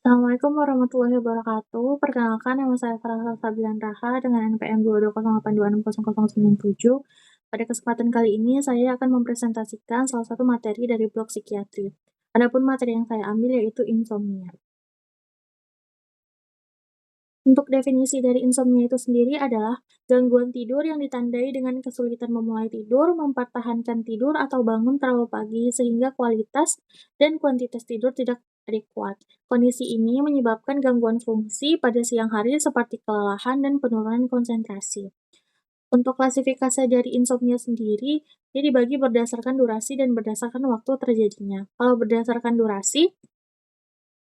Assalamualaikum warahmatullahi wabarakatuh. Perkenalkan, nama saya Farah Sabilan Raha dengan NPM 22082600977. Pada kesempatan kali ini, saya akan mempresentasikan salah satu materi dari blok psikiatri. Adapun materi yang saya ambil yaitu insomnia. Untuk definisi dari insomnia itu sendiri adalah gangguan tidur yang ditandai dengan kesulitan memulai tidur, mempertahankan tidur, atau bangun terlalu pagi sehingga kualitas dan kuantitas tidur tidak adekuat. Kondisi ini menyebabkan gangguan fungsi pada siang hari seperti kelelahan dan penurunan konsentrasi. Untuk klasifikasi dari insomnia sendiri, dia dibagi berdasarkan durasi dan berdasarkan waktu terjadinya. Kalau berdasarkan durasi,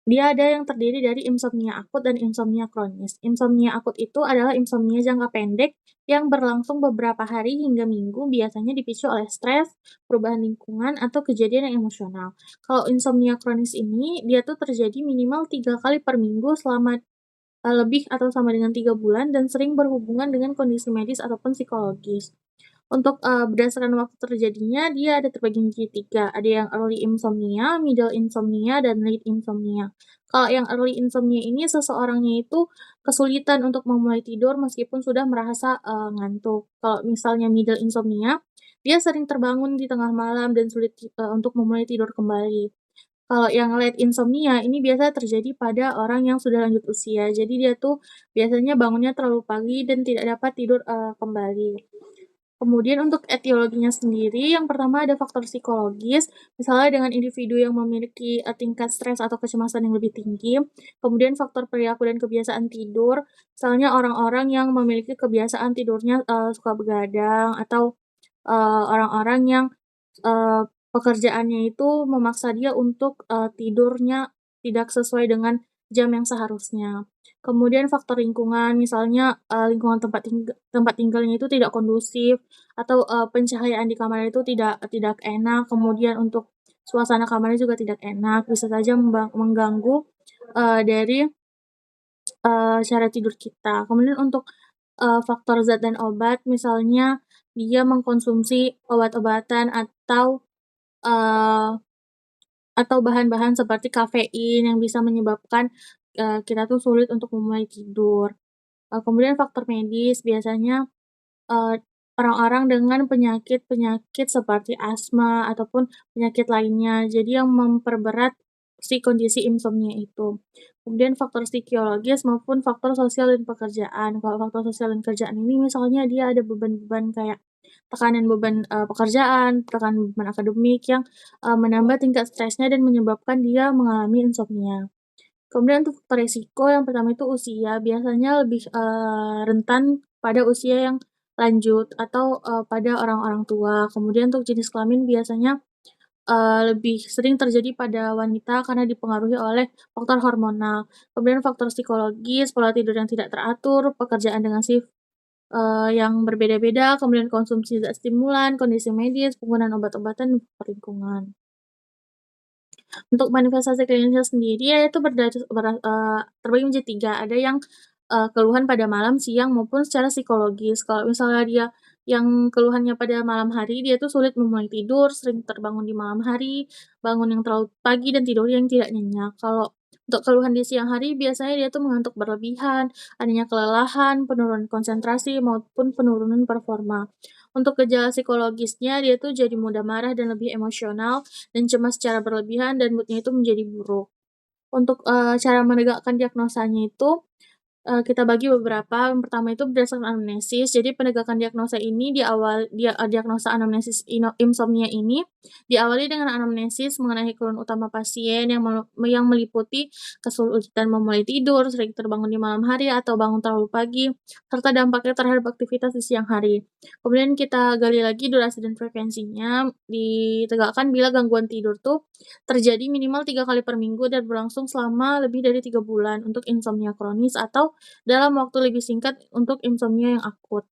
dia ada yang terdiri dari insomnia akut dan insomnia kronis. Insomnia akut itu adalah insomnia jangka pendek yang berlangsung beberapa hari hingga minggu, biasanya dipicu oleh stres, perubahan lingkungan, atau kejadian yang emosional. Kalau insomnia kronis ini, dia tuh terjadi minimal 3 kali per minggu selama lebih atau sama dengan 3 bulan dan sering berhubungan dengan kondisi medis ataupun psikologis. Untuk, berdasarkan waktu terjadinya, dia ada terbagi menjadi 3, ada yang early insomnia, middle insomnia, dan late insomnia. Kalau yang early insomnia ini seseorangnya itu kesulitan untuk memulai tidur meskipun sudah merasa, ngantuk. Kalau misalnya middle insomnia, dia sering terbangun di tengah malam dan sulit untuk memulai tidur kembali. Kalau yang late insomnia ini biasanya terjadi pada orang yang sudah lanjut usia, jadi dia tuh biasanya bangunnya terlalu pagi dan tidak dapat tidur, kembali. Kemudian untuk etiologinya sendiri, yang pertama ada faktor psikologis, misalnya dengan individu yang memiliki, tingkat stres atau kecemasan yang lebih tinggi. Kemudian faktor perilaku dan kebiasaan tidur, misalnya orang-orang yang memiliki kebiasaan tidurnya, suka begadang atau, orang-orang yang, pekerjaannya itu memaksa dia untuk, tidurnya tidak sesuai dengan jam yang seharusnya. Kemudian faktor lingkungan, misalnya, lingkungan tempat tinggalnya itu tidak kondusif atau, pencahayaan di kamar itu tidak tidak enak, kemudian untuk suasana kamarnya juga tidak enak, bisa saja mengganggu, dari, cara tidur kita. Kemudian untuk, faktor zat dan obat, misalnya dia mengkonsumsi obat-obatan eee, atau bahan-bahan seperti kafein yang bisa menyebabkan, kita tuh sulit untuk memulai tidur. Kemudian faktor medis biasanya, eee, orang-orang dengan penyakit-penyakit seperti asma ataupun penyakit lainnya, jadi yang memperberat si kondisi insomnia itu. Kemudian faktor psikologis maupun faktor sosial dan pekerjaan. Kalau faktor sosial dan kerjaan ini misalnya dia ada beban-beban kayak tekanan beban, pekerjaan, tekanan beban akademik yang, menambah tingkat stresnya dan menyebabkan dia mengalami insomnia. Kemudian untuk faktor resiko yang pertama itu usia, biasanya lebih, rentan pada usia yang lanjut atau, pada orang-orang tua. Kemudian untuk jenis kelamin biasanya, lebih sering terjadi pada wanita karena dipengaruhi oleh faktor hormonal. Kemudian faktor psikologis, pola tidur yang tidak teratur, pekerjaan dengan shift, yang berbeda-beda, kemudian konsumsi zat stimulan, kondisi medis, penggunaan obat-obatan, dan faktor lingkungan. Untuk manifestasi klinisnya sendiri ya itu terbagi menjadi 3, ada yang, keluhan pada malam, siang, maupun secara psikologis. Kalau misalnya dia yang keluhannya pada malam hari, dia tuh sulit memulai tidur, sering terbangun di malam hari, bangun yang terlalu pagi, dan tidur yang tidak nyenyak. Kalau untuk keluhan di siang hari biasanya dia tuh mengantuk berlebihan, adanya kelelahan, penurunan konsentrasi, maupun penurunan performa. Untuk gejala psikologisnya, dia tuh jadi mudah marah dan lebih emosional, dan cemas secara berlebihan dan mood-nya itu menjadi buruk. Untuk, cara menegakkan diagnosanya itu, kita bagi beberapa, yang pertama itu berdasarkan anamnesis. Jadi penegakan diagnosa ini diagnosa anamnesis insomnia ini diawali dengan anamnesis mengenai keluhan utama pasien yang meliputi kesulitan memulai tidur, sering terbangun di malam hari atau bangun terlalu pagi, serta dampaknya terhadap aktivitas di siang hari. Kemudian kita gali lagi durasi dan frekuensinya, ditegakkan bila gangguan tidur tuh terjadi minimal 3 kali per minggu dan berlangsung selama lebih dari 3 bulan untuk insomnia kronis atau dalam waktu lebih singkat untuk insomnia yang akut.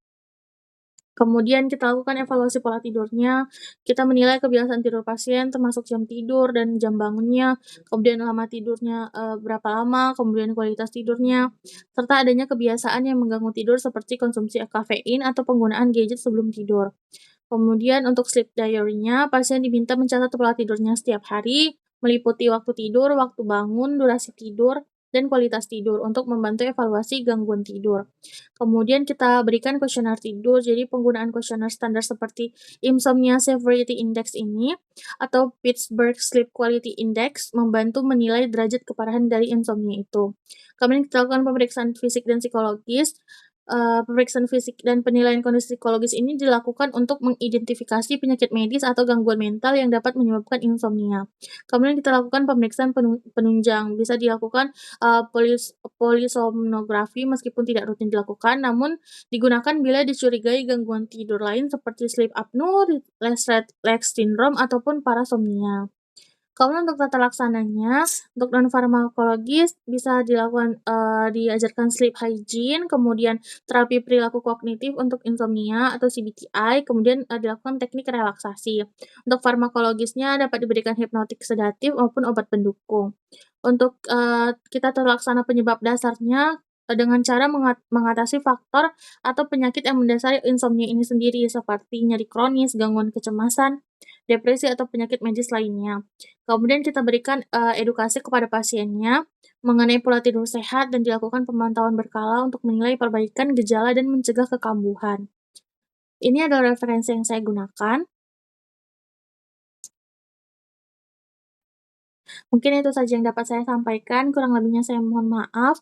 Kemudian kita lakukan evaluasi pola tidurnya, kita menilai kebiasaan tidur pasien termasuk jam tidur dan jam bangunnya, kemudian lama tidurnya, berapa lama, kemudian kualitas tidurnya, serta adanya kebiasaan yang mengganggu tidur seperti konsumsi kafein atau penggunaan gadget sebelum tidur. Kemudian untuk sleep diary-nya, pasien diminta mencatat pola tidurnya setiap hari, meliputi waktu tidur, waktu bangun, durasi tidur, dan kualitas tidur untuk membantu evaluasi gangguan tidur. Kemudian kita berikan kuesioner tidur, jadi penggunaan kuesioner standar seperti Insomnia Severity Index ini atau Pittsburgh Sleep Quality Index membantu menilai derajat keparahan dari insomnia itu. Kemudian kita lakukan pemeriksaan fisik dan psikologis. Pemeriksaan fisik dan penilaian kondisi psikologis ini dilakukan untuk mengidentifikasi penyakit medis atau gangguan mental yang dapat menyebabkan insomnia. Kemudian kita lakukan pemeriksaan penunjang, bisa dilakukan polisomnografi meskipun tidak rutin dilakukan, namun digunakan bila dicurigai gangguan tidur lain seperti sleep apnea, restless leg syndrome, ataupun parasomnia. Kemudian untuk tata laksananya, untuk non-farmakologis bisa diajarkan sleep hygiene, kemudian terapi perilaku kognitif untuk insomnia atau CBTI, kemudian dilakukan teknik relaksasi. Untuk farmakologisnya dapat diberikan hipnotik sedatif maupun obat pendukung. Untuk kita terlaksana penyebab dasarnya dengan cara mengatasi faktor atau penyakit yang mendasari insomnia ini sendiri seperti nyeri kronis, gangguan kecemasan, depresi atau penyakit medis lainnya. Kemudian kita berikan edukasi kepada pasiennya mengenai pola tidur sehat dan dilakukan pemantauan berkala untuk menilai perbaikan gejala dan mencegah kekambuhan. Ini adalah referensi yang saya gunakan. Mungkin itu saja yang dapat saya sampaikan, kurang lebihnya saya mohon maaf.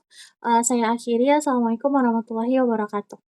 Saya akhiri, assalamualaikum warahmatullahi wabarakatuh.